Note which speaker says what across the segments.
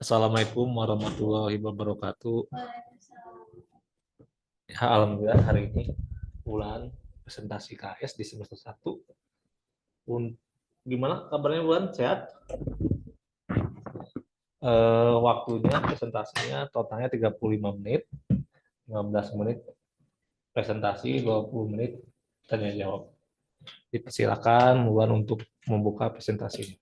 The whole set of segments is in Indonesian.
Speaker 1: Assalamualaikum warahmatullahi wabarakatuh. Ya, alhamdulillah hari ini Bulan presentasi KS di semester 1. Gimana kabarnya Bulan? Sehat? Waktunya presentasinya totalnya 35 menit. 15 menit presentasi, 20 menit tanya jawab. Dipersilakan Bulan untuk membuka presentasi.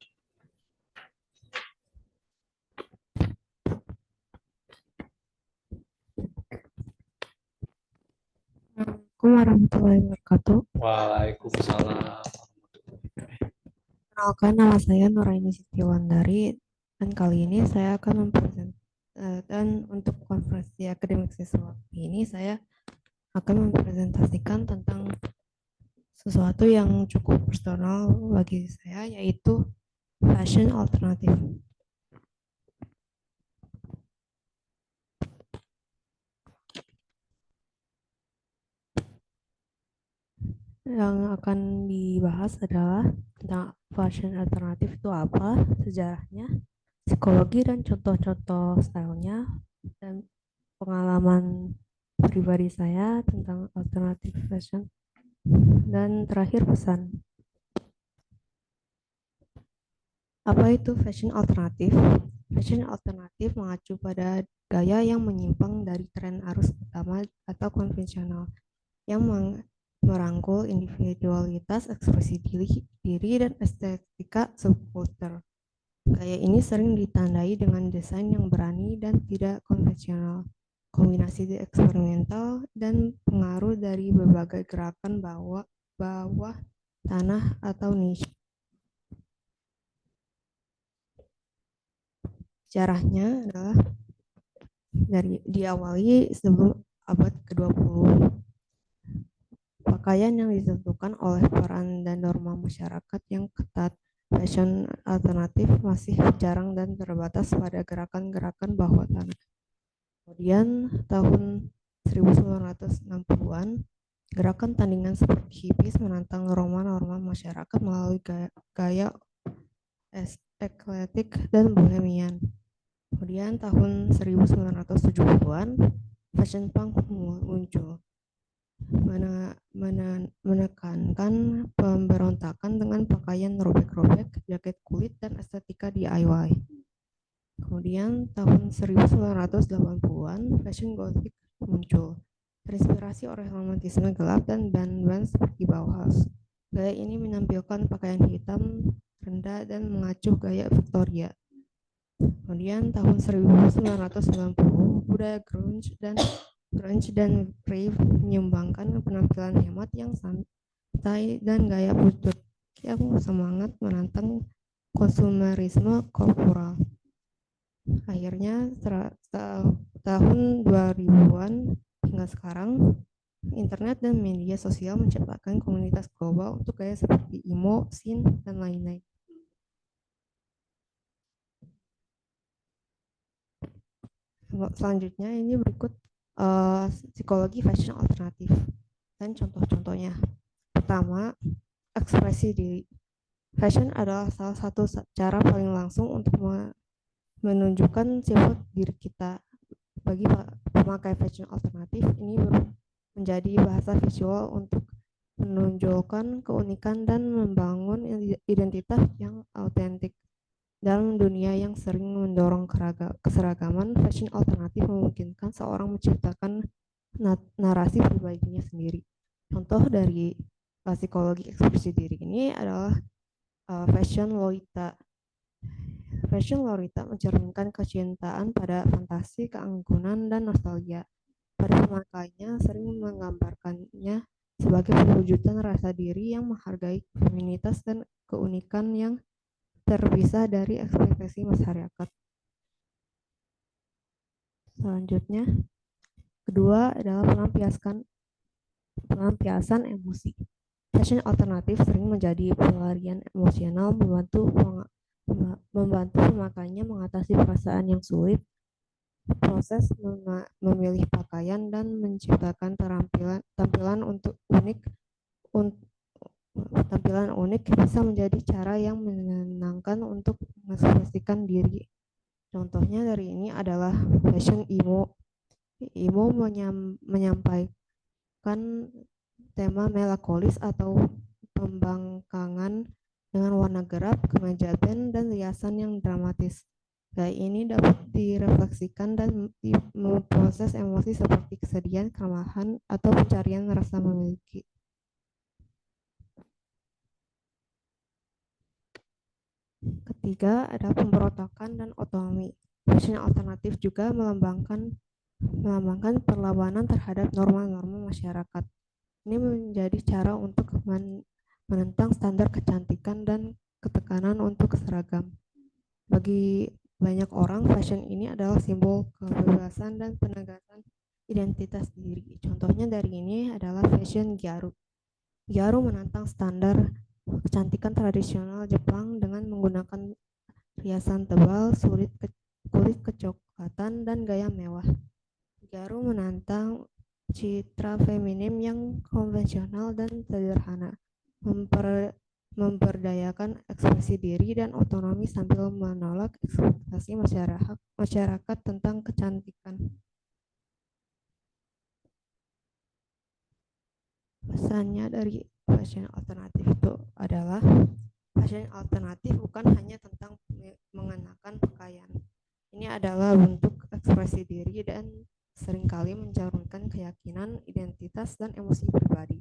Speaker 2: Assalamualaikum warahmatullahi wabarakatuh.
Speaker 1: Waalaikumsalam.
Speaker 2: Perkenalkan, nama saya Nuraini Sitiwandari dan kali ini saya akan dan untuk konferensi akademik siswa ini saya akan mempresentasikan tentang sesuatu yang cukup personal bagi saya, yaitu fashion alternatif. Yang akan dibahas adalah tentang fashion alternatif itu apa, sejarahnya, psikologi dan contoh-contoh stylenya, dan pengalaman pribadi saya tentang alternatif fashion, dan terakhir pesan. Apa itu fashion alternatif? Fashion alternatif mengacu pada gaya yang menyimpang dari tren arus utama atau konvensional yang merangkul individualitas, ekspresi diri dan estetika subkultur. Gaya ini sering ditandai dengan desain yang berani dan tidak konvensional, kombinasi eksperimental, dan pengaruh dari berbagai gerakan bawah tanah atau niche. Sejarahnya adalah diawali sebelum abad ke-20. Pakaian yang ditentukan oleh peran dan norma masyarakat yang ketat, fashion alternatif masih jarang dan terbatas pada gerakan-gerakan bawah tanah. Kemudian tahun 1960-an, gerakan tandingan seperti hippies menantang norma-norma masyarakat melalui gaya ekletik dan bohemian. Kemudian tahun 1970-an, fashion punk muncul, menekankan pemberontakan dengan pakaian robek-robek, jaket kulit, dan estetika DIY. Kemudian tahun 1980-an, fashion gothic muncul, terinspirasi oleh romantisme gelap dan band-band seperti Bauhaus. Gaya ini menampilkan pakaian hitam, rendah, dan mengacu gaya Victoria. Kemudian tahun 1990, budaya grunge dan rave menyumbangkan penampilan hemat yang santai dan gaya butut yang semangat menantang konsumerisme korporal. Akhirnya tahun 2000-an hingga sekarang, internet dan media sosial menciptakan komunitas global untuk gaya seperti emo, synth, dan lain-lain. Selanjutnya ini berikut psikologi fashion alternatif dan contoh-contohnya. Pertama, ekspresi diri. Fashion adalah salah satu cara paling langsung untuk menunjukkan sifat diri kita. Bagi pemakai fashion alternatif, ini menjadi bahasa visual untuk menunjukkan keunikan dan membangun identitas yang autentik. Dalam dunia yang sering mendorong keseragaman, fashion alternatif memungkinkan seorang menciptakan narasi pribadinya sendiri. Contoh dari psikologi ekspresi diri ini adalah fashion Lolita. Fashion Lolita mencerminkan kecintaan pada fantasi, keangkuhan, dan nostalgia. Pada pemakainya sering menggambarkannya sebagai perwujudan rasa diri yang menghargai feminitas dan keunikan yang terpisah dari ekspektasi masyarakat. Selanjutnya, kedua adalah pelampiasan emosi. Fashion alternatif sering menjadi pelarian emosional, membantu pemakainya mengatasi perasaan yang sulit, proses memilih pakaian, dan menciptakan tampilan untuk unik Tampilan unik bisa menjadi cara yang menyenangkan untuk mengekspresikan diri. Contohnya dari ini adalah fashion emo. Emo menyampaikan tema melankolis atau pembangkangan dengan warna gelap, kemeja band, dan riasan yang dramatis. Gaya ini dapat direfleksikan dan memproses emosi seperti kesedihan, kelemahan, atau pencarian rasa memiliki. Ketiga, ada pemberontakan dan otonomi. Fashion alternatif juga melambangkan perlawanan terhadap norma-norma masyarakat. Ini menjadi cara untuk menentang standar kecantikan dan ketekanan untuk seragam. Bagi banyak orang, fashion ini adalah simbol kebebasan dan penegasan identitas diri. Contohnya dari ini adalah fashion Gyaru. Gyaru menantang standar kecantikan tradisional Jepang dengan menggunakan riasan tebal, kulit kecoklatan, dan gaya mewah. Gyaru menantang citra feminim yang konvensional dan sederhana, memperdayakan ekspresi diri dan otonomi sambil menolak ekspektasi masyarakat tentang kecantikan. Pesannya dari fashion alternatif itu adalah fashion alternatif bukan hanya tentang mengenakan pakaian. Ini adalah bentuk ekspresi diri dan seringkali mencerminkan keyakinan, identitas, dan emosi pribadi.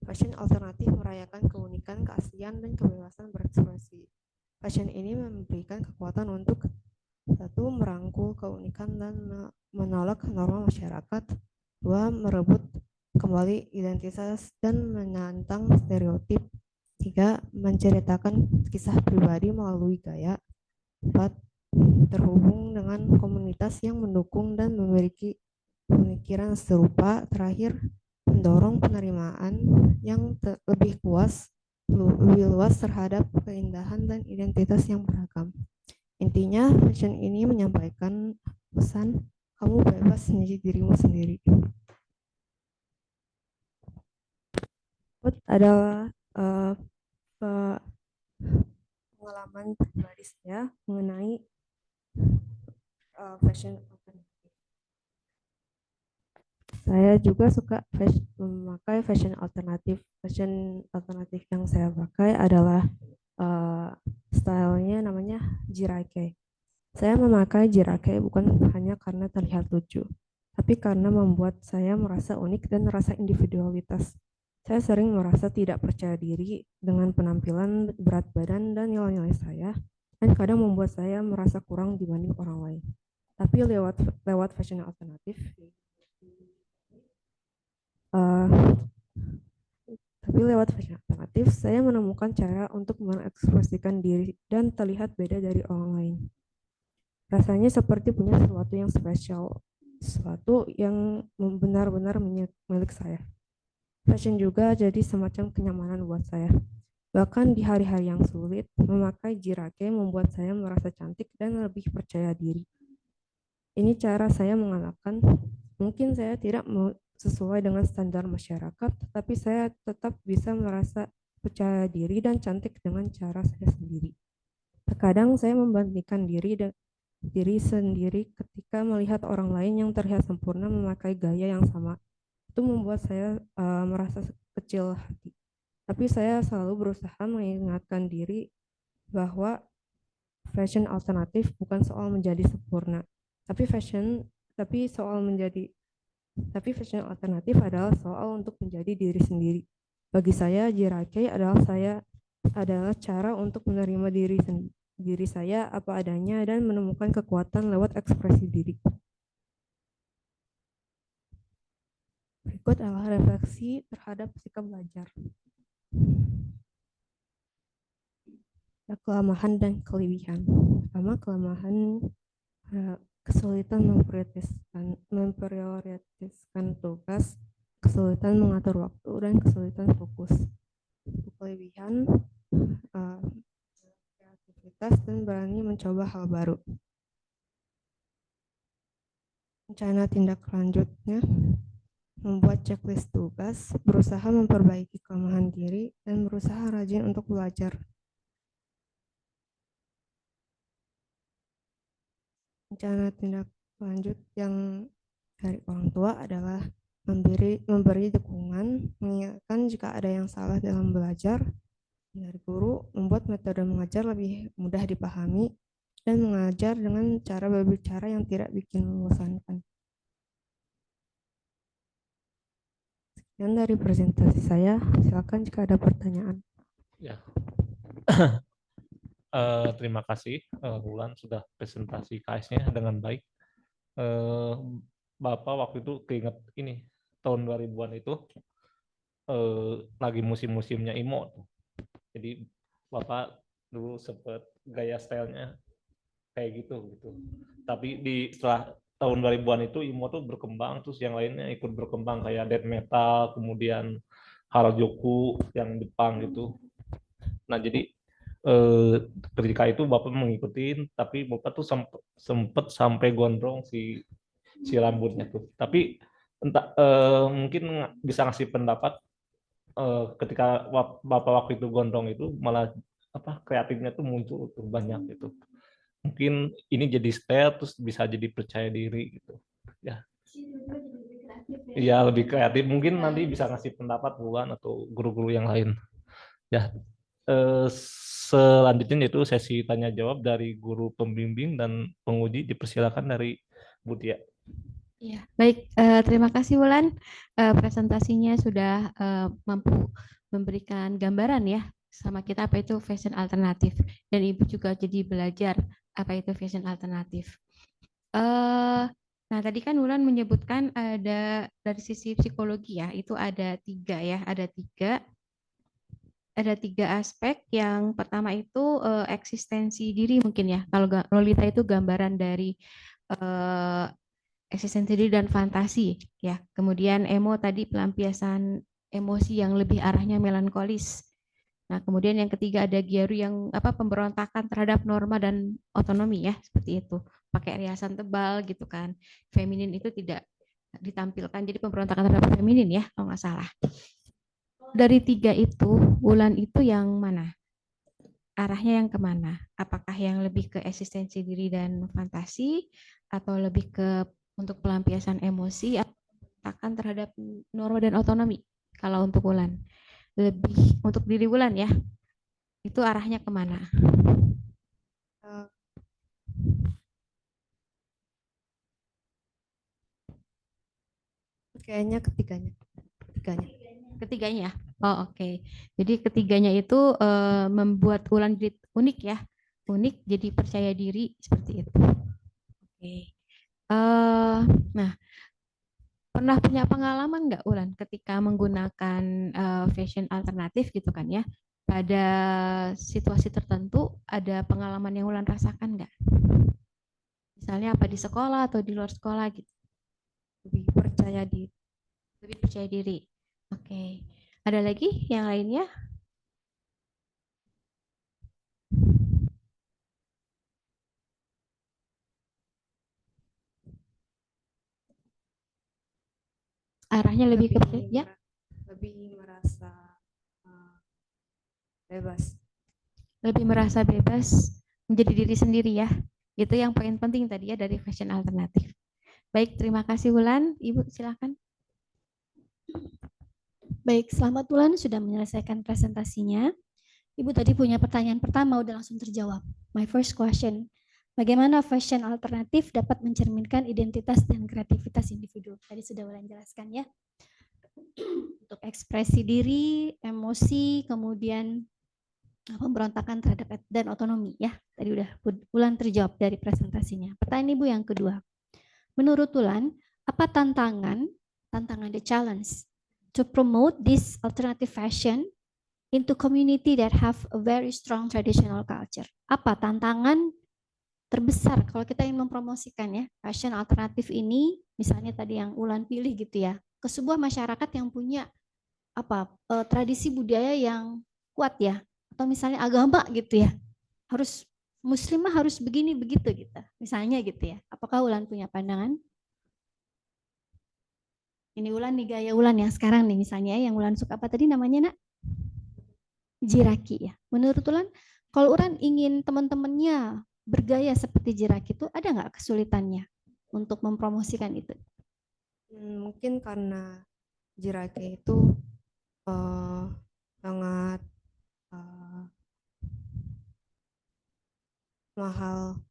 Speaker 2: Fashion alternatif merayakan keunikan, keaslian, dan kebebasan berekspresi. Fashion ini memberikan kekuatan untuk satu, merangkul keunikan dan menolak norma masyarakat. Dua, merebut kembali identitas dan menantang stereotip. Tiga, menceritakan kisah pribadi melalui gaya. Empat, terhubung dengan komunitas yang mendukung dan memiliki pemikiran serupa. Terakhir, mendorong penerimaan yang lebih luas terhadap keindahan dan identitas yang beragam. Intinya, fashion ini menyampaikan pesan kamu bebas menjadi dirimu sendiri. Adalah pengalaman pribadi saya mengenai fashion alternatif. Saya juga suka memakai fashion alternatif. Fashion alternatif yang saya pakai adalah stylenya namanya jirake. Saya memakai jirake bukan hanya karena terlihat lucu, tapi karena membuat saya merasa unik dan merasa individualitas. Saya sering merasa tidak percaya diri dengan penampilan, berat badan, dan nilai-nilai saya, dan kadang membuat saya merasa kurang dibanding orang lain. Tapi lewat fashion alternatif, saya menemukan cara untuk mengekspresikan diri dan terlihat beda dari orang lain. Rasanya seperti punya sesuatu yang spesial, sesuatu yang benar-benar milik saya. Fashion juga jadi semacam kenyamanan buat saya. Bahkan di hari-hari yang sulit, memakai jirake membuat saya merasa cantik dan lebih percaya diri. Ini cara saya mengalahkan, mungkin saya tidak sesuai dengan standar masyarakat, tapi saya tetap bisa merasa percaya diri dan cantik dengan cara saya sendiri. Terkadang saya membandingkan diri sendiri ketika melihat orang lain yang terlihat sempurna memakai gaya yang sama. Itu membuat saya merasa kecil hati. Tapi saya selalu berusaha mengingatkan diri bahwa fashion alternatif bukan soal menjadi sempurna, tapi fashion alternatif adalah soal untuk menjadi diri sendiri. Bagi saya, jirake adalah cara untuk menerima diri saya apa adanya dan menemukan kekuatan lewat ekspresi diri. Berikut adalah refleksi terhadap sikap belajar. Ada kelemahan dan kelebihan. Pertama, kelemahan kesulitan memprioritaskan tugas, kesulitan mengatur waktu, dan kesulitan fokus. Kelebihan kreativitas dan berani mencoba hal baru. Rencana tindak lanjutnya, membuat checklist tugas, berusaha memperbaiki kelemahan diri, dan berusaha rajin untuk belajar. Rencana tindak lanjut yang dari orang tua adalah memberi dukungan, mengingatkan jika ada yang salah dalam belajar. Dari guru, membuat metode mengajar lebih mudah dipahami, dan mengajar dengan cara berbicara yang tidak bikin membosankan. Sekian dari presentasi saya, silakan jika ada pertanyaan.
Speaker 1: Ya, terima kasih Wulan sudah presentasi KS-nya dengan baik. Bapak waktu itu keinget ini tahun 2000-an itu lagi musim-musimnya IMO tuh. Jadi Bapak dulu sempet gaya stylenya kayak gitu. Tapi setelah tahun 2000-an itu IMO tuh berkembang, terus yang lainnya ikut berkembang kayak death metal, kemudian Harajuku yang Jepang gitu. Nah jadi eh, ketika itu Bapak mengikuti, tapi Bapak tuh sempet sampai gondrong si rambutnya tuh. Tapi entah mungkin bisa ngasih pendapat ketika Bapak waktu itu gondrong itu malah apa kreatifnya tuh muncul tuh banyak gitu. Mungkin ini jadi style terus bisa jadi percaya diri gitu. Ya. Iya lebih kreatif. Mungkin nanti bisa ngasih pendapat Bulan atau guru-guru yang lain. Ya. Selanjutnya itu sesi tanya jawab dari guru pembimbing dan penguji dipersilakan dari Butia.
Speaker 3: Iya, baik. Terima kasih Wulan. Presentasinya sudah mampu memberikan gambaran ya sama kita apa itu fashion alternatif dan Ibu juga jadi belajar apa itu fashion alternatif. Nah tadi kan Wulan menyebutkan ada dari sisi psikologi ya itu ada tiga ya, ada tiga aspek. Yang pertama itu eksistensi diri mungkin ya. Kalau Lolita itu gambaran dari eksistensi diri dan fantasi ya. Kemudian emo tadi pelampiasan emosi yang lebih arahnya melankolis. Nah, kemudian yang ketiga ada Gyaru yang pemberontakan terhadap norma dan otonomi ya, seperti itu. Pakai riasan tebal gitu kan. Feminin itu tidak ditampilkan jadi pemberontakan terhadap feminin ya, kalau nggak salah. Dari tiga itu, Wulan itu yang mana? Arahnya yang kemana? Apakah yang lebih ke eksistensi diri dan fantasi atau lebih ke untuk pelampiasan emosi atau pemberontakan terhadap norma dan otonomi? Kalau untuk Wulan, lebih untuk diri Wulan ya, itu arahnya kemana?
Speaker 2: Kayaknya ketiganya.
Speaker 3: Ketiganya. Oh, oke. Jadi ketiganya itu membuat Wulan jadi unik ya. Unik jadi percaya diri seperti itu. Oke. Nah, pernah punya pengalaman nggak Ulan ketika menggunakan fashion alternatif gitu kan ya? Pada situasi tertentu ada pengalaman yang Ulan rasakan nggak? Misalnya apa di sekolah atau di luar sekolah gitu?
Speaker 2: Lebih percaya diri.
Speaker 3: Lebih percaya diri. Oke. Ada lagi yang lainnya? Arahnya lebih ke ya?
Speaker 2: Lebih merasa bebas.
Speaker 3: Lebih merasa bebas menjadi diri sendiri ya. Itu yang poin penting tadi ya dari fashion alternatif. Baik, terima kasih Wulan. Ibu silakan.
Speaker 4: Baik, selamat Wulan sudah menyelesaikan presentasinya. Ibu tadi punya pertanyaan pertama, udah langsung terjawab. My first question, bagaimana fashion alternatif dapat mencerminkan identitas dan kreativitas individu? Tadi sudah Wulan jelaskan ya. Untuk ekspresi diri, emosi, kemudian pemberontakan terhadap dan otonomi ya. Tadi udah Wulan terjawab dari presentasinya. Pertanyaan Ibu yang kedua. Menurut Wulan, apa tantangan the challenge to promote this alternative fashion into community that have a very strong traditional culture? Apa tantangan terbesar kalau kita ingin mempromosikan ya fashion alternatif ini, misalnya tadi yang Wulan pilih gitu ya, ke sebuah masyarakat yang punya tradisi budaya yang kuat ya, atau misalnya agama gitu ya, harus muslimah harus begini begitu gitu, misalnya gitu ya. Apakah Wulan punya pandangan? Ini Ulan nih, gaya Ulan yang sekarang nih misalnya, yang Ulan suka apa tadi namanya nak? Jiraki ya. Menurut Ulan, kalau Ulan ingin teman-temannya bergaya seperti Jiraki itu ada nggak kesulitannya untuk mempromosikan itu?
Speaker 2: Mungkin karena Jirake itu sangat mahal,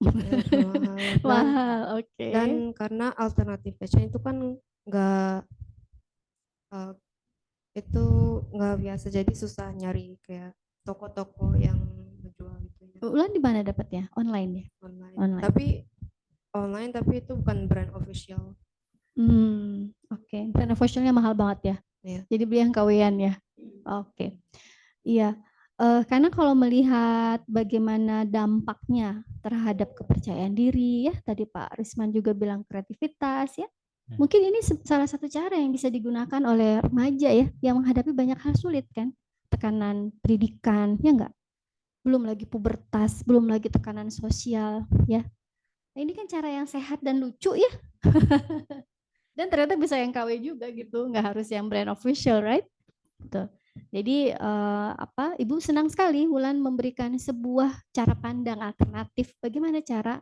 Speaker 2: mahal
Speaker 4: Mahal, oke.
Speaker 2: dan karena alternatif fashion itu kan nggak eh, itu nggak biasa, jadi susah nyari kayak toko-toko yang menjual gitu ya,
Speaker 4: Ulan di mana dapatnya? Online ya?
Speaker 2: online.
Speaker 4: Online.
Speaker 2: Tapi itu bukan brand official.
Speaker 4: Oke. Brand officialnya mahal banget ya?
Speaker 2: Iya.
Speaker 4: Jadi beli yang KW-an ya? Oke. Iya. Karena kalau melihat bagaimana dampaknya terhadap kepercayaan diri ya, tadi Pak Risman juga bilang kreativitas ya. Mungkin ini salah satu cara yang bisa digunakan oleh remaja ya, yang menghadapi banyak hal sulit kan. Tekanan pendidikan, ya enggak? Belum lagi pubertas, belum lagi tekanan sosial ya. Nah, ini kan cara yang sehat dan lucu ya. Dan ternyata bisa yang KW juga gitu, nggak harus yang brand official, right? Gitu. Jadi Ibu senang sekali Wulan memberikan sebuah cara pandang alternatif bagaimana cara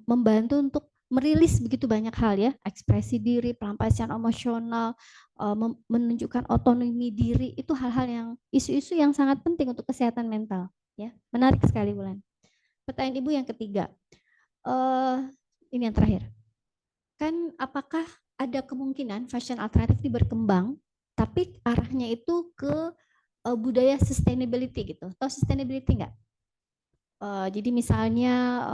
Speaker 4: membantu untuk merilis begitu banyak hal ya, ekspresi diri, pelampiasan emosional, menunjukkan otonomi diri, itu hal-hal yang isu-isu yang sangat penting untuk kesehatan mental ya. Menarik sekali Wulan. Pertanyaan Ibu yang ketiga. Ini yang terakhir. Kan apakah ada kemungkinan fashion alternatif ini berkembang tapi arahnya itu ke budaya sustainability gitu. Tahu sustainability nggak? Jadi misalnya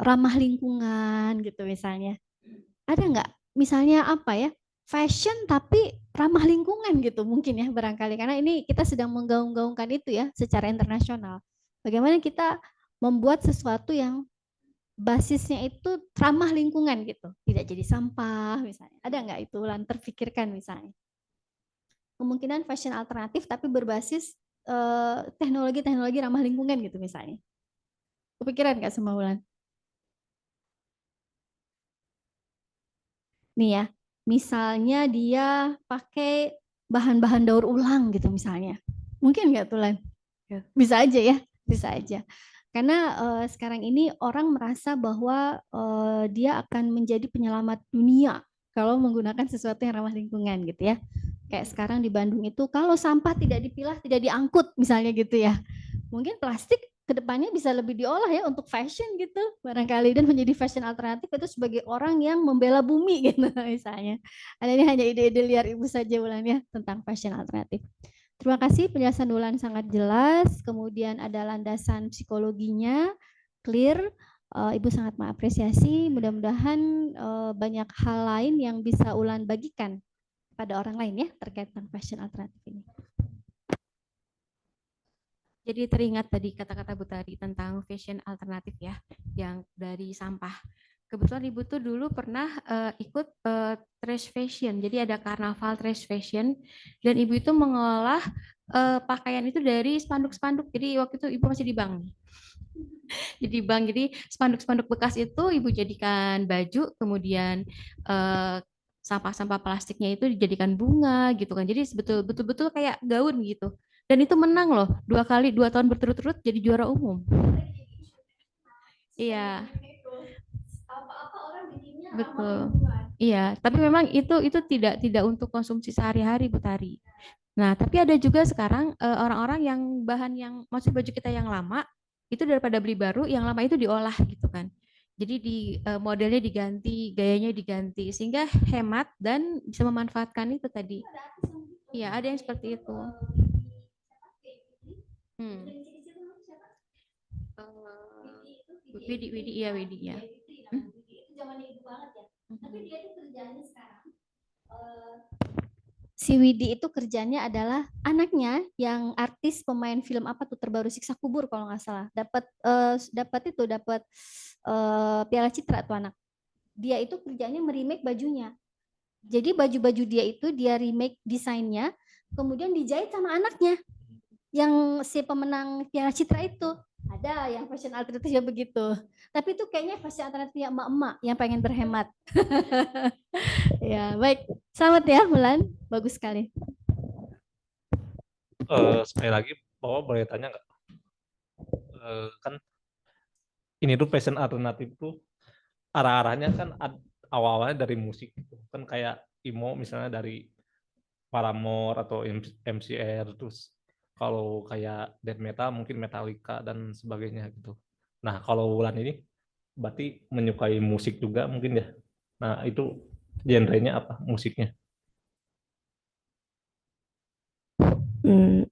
Speaker 4: ramah lingkungan gitu misalnya. Ada nggak? Misalnya apa ya? Fashion tapi ramah lingkungan gitu mungkin ya barangkali. Karena ini kita sedang menggaung-gaungkan itu ya secara internasional. Bagaimana kita membuat sesuatu yang basisnya itu ramah lingkungan gitu, tidak jadi sampah misalnya. Ada nggak itu Ulan terpikirkan misalnya? Kemungkinan fashion alternatif tapi berbasis teknologi-teknologi ramah lingkungan gitu misalnya. Kepikiran nggak sama Ulan? Nih ya, misalnya dia pakai bahan-bahan daur ulang gitu misalnya. Mungkin nggak tuh Lan? Bisa aja ya, bisa aja. Karena sekarang ini orang merasa bahwa dia akan menjadi penyelamat dunia kalau menggunakan sesuatu yang ramah lingkungan gitu ya. Kayak sekarang di Bandung itu kalau sampah tidak dipilah, tidak diangkut misalnya gitu ya. Mungkin plastik kedepannya bisa lebih diolah ya untuk fashion gitu barangkali, dan menjadi fashion alternatif itu sebagai orang yang membela bumi gitu misalnya. Ada ini hanya ide-ide liar Ibu saja Wulan ya tentang fashion alternatif. Terima kasih penjelasan Wulan sangat jelas, kemudian ada landasan psikologinya clear. Ibu sangat mengapresiasi, mudah-mudahan banyak hal lain yang bisa Wulan bagikan pada orang lain ya terkait dengan fashion alternatif ini.
Speaker 3: Jadi teringat tadi kata-kata Bu Tari tentang fashion alternatif ya, yang dari sampah. Kebetulan Ibu tuh dulu pernah ikut trash fashion, jadi ada karnaval trash fashion, dan Ibu itu mengolah pakaian itu dari spanduk-spanduk. Jadi waktu itu Ibu masih di bank. Jadi spanduk-spanduk bekas itu Ibu jadikan baju, kemudian sampah-sampah plastiknya itu dijadikan bunga gitu kan. Jadi betul-betul kayak gaun gitu. Dan itu menang loh 2 tahun berturut-turut jadi juara umum. Iya. Betul. Iya, tapi memang itu tidak untuk konsumsi sehari-hari Bu Tari. Nah, tapi ada juga sekarang orang-orang yang bahan yang maksud baju kita yang lama itu daripada beli baru, yang lama itu diolah gitu kan. Jadi modelnya diganti, gayanya diganti sehingga hemat dan bisa memanfaatkan itu tadi. Iya, ada yang seperti itu. Widi ya.
Speaker 4: Itu zamannya Ibu banget ya. Tapi dia itu kerjanya sekarang. Si Widi itu kerjanya adalah anaknya yang artis pemain film apa tuh terbaru Siksa Kubur kalau nggak salah. Dapat Piala Citra tuh anak. Dia itu kerjanya meremake bajunya. Jadi baju-baju dia itu dia remake desainnya, kemudian dijahit sama anaknya yang si pemenang Piala Citra itu. Ada yang fashion alternatifnya begitu. Tapi itu kayaknya fashion alternatifnya emak-emak yang pengen berhemat. Ya, baik. Selamat ya, Bulan. Bagus sekali.
Speaker 1: Sekali lagi, Bapak boleh tanya nggak? Kan ini tuh fashion alternatif tuh arah-arahnya kan awal-awalnya dari musik gitu. Kan kayak emo misalnya dari Paramore atau MCR, terus kalau kayak death metal mungkin Metallica dan sebagainya gitu. Nah, kalau Wulan ini berarti menyukai musik juga mungkin ya. Nah, itu genrenya apa musiknya?
Speaker 2: Hmm,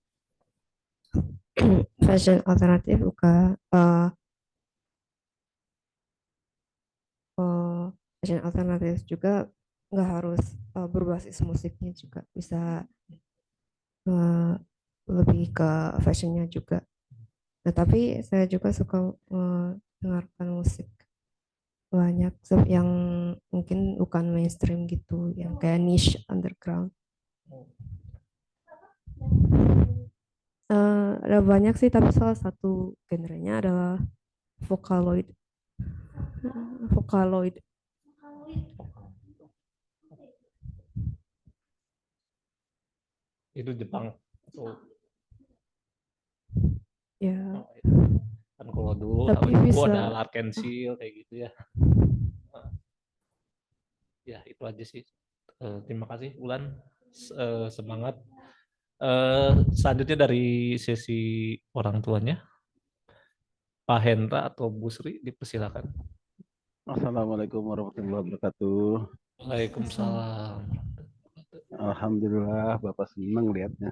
Speaker 2: fashion alternatif bukan fashion alternatif juga nggak harus berbasis musiknya juga bisa eh, lebih ke fashionnya juga. Nah, tapi saya juga suka mendengarkan musik banyak yang mungkin bukan mainstream gitu, yang kayak niche underground. Ada banyak sih, tapi salah satu genrenya adalah Vocaloid. Vocaloid.
Speaker 1: Itu Jepang.
Speaker 2: Ya,
Speaker 1: Kan kalau dulu
Speaker 2: tapi
Speaker 1: tahu
Speaker 2: bisa.
Speaker 1: ada Larkensil kayak gitu ya. Ya, itu aja sih. Terima kasih Wulan. Semangat. Selanjutnya dari sesi orang tuanya, Pak Hendra atau Bu Sri, dipersilakan.
Speaker 5: Assalamualaikum warahmatullahi wabarakatuh.
Speaker 1: Waalaikumsalam.
Speaker 5: Alhamdulillah, Bapak senang lihatnya.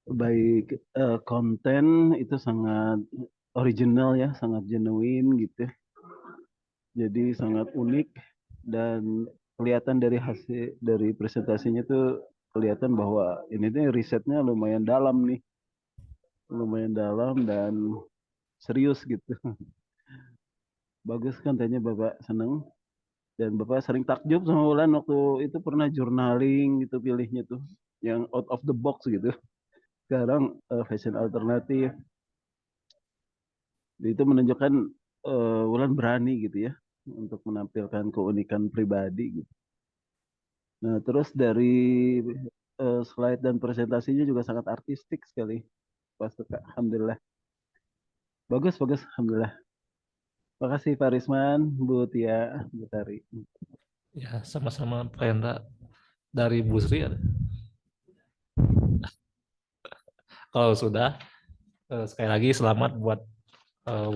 Speaker 5: Baik, konten itu sangat original ya, sangat genuine gitu. Jadi sangat unik dan kelihatan dari hasil dari presentasinya tuh kelihatan bahwa ini tuh risetnya lumayan dalam nih, lumayan dalam dan serius gitu. Bagus kontennya, Bapak senang. Dan Bapak sering takjub sama Wulan waktu itu pernah journaling gitu pilihnya tuh yang out of the box gitu. Sekarang fashion alternatif itu menunjukkan Wulan berani gitu ya untuk menampilkan keunikan pribadi gitu. Nah, terus dari slide dan presentasinya juga sangat artistik sekali. Pas suka, alhamdulillah. Bagus, bagus, alhamdulillah. Terima kasih Pak Risman, Bu Tia, Bu Tari.
Speaker 1: Ya, sama-sama Pak Hendra. Dari Bu Sri. Kalau sudah, sekali lagi selamat buat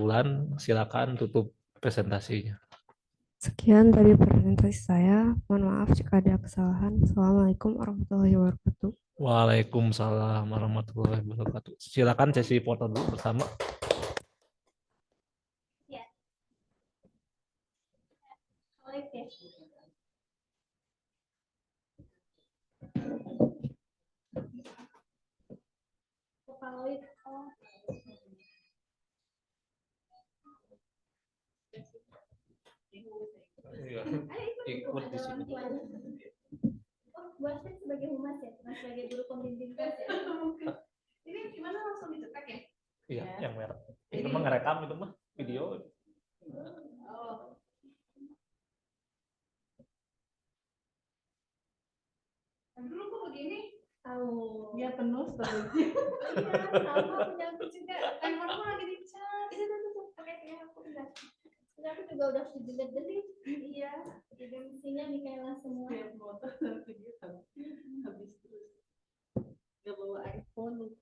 Speaker 1: Wulan. Silakan tutup presentasinya.
Speaker 2: Sekian dari presentasi saya. Mohon maaf jika ada kesalahan. Assalamualaikum warahmatullahi wabarakatuh.
Speaker 1: Waalaikumsalam warahmatullahi wabarakatuh. Silakan sesi foto dulu bersama. Iya, ikut di sini.
Speaker 4: Buat sebagai humas ya, bukan sebagai guru pembimbing kelas ya. Ini gimana langsung dicetak ya?
Speaker 1: Iya, yang merah. Itu mah ngerekam, itu mah video.
Speaker 4: Oh. Dulu kok begini? Tahu. Ya penuh storage. Iya, sama punya aku juga. Handphonemu lagi dicat. Itu pakai ya aku udah. Aku juga udah didelete. Iya, jadi mesinnya Mikaela semua. Tiap motor nanti gitu. Habis terus. Gak bawa iPhone.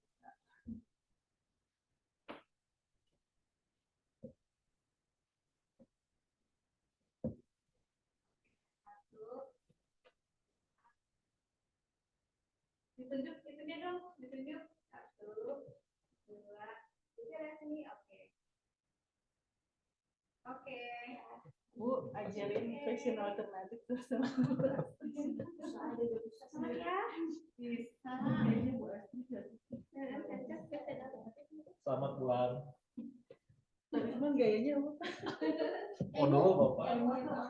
Speaker 4: Ditunjuk itunya dong, ditunjuk. 1, 2, 3 sini, oke. Oke. Bu, ajarin fashion alternatif terus sama bisa ya? Bisa. Ini Bu Asti.
Speaker 1: Selamat bulan.
Speaker 4: Tapi emang gayanya apa?
Speaker 1: Oh dulu Bapak.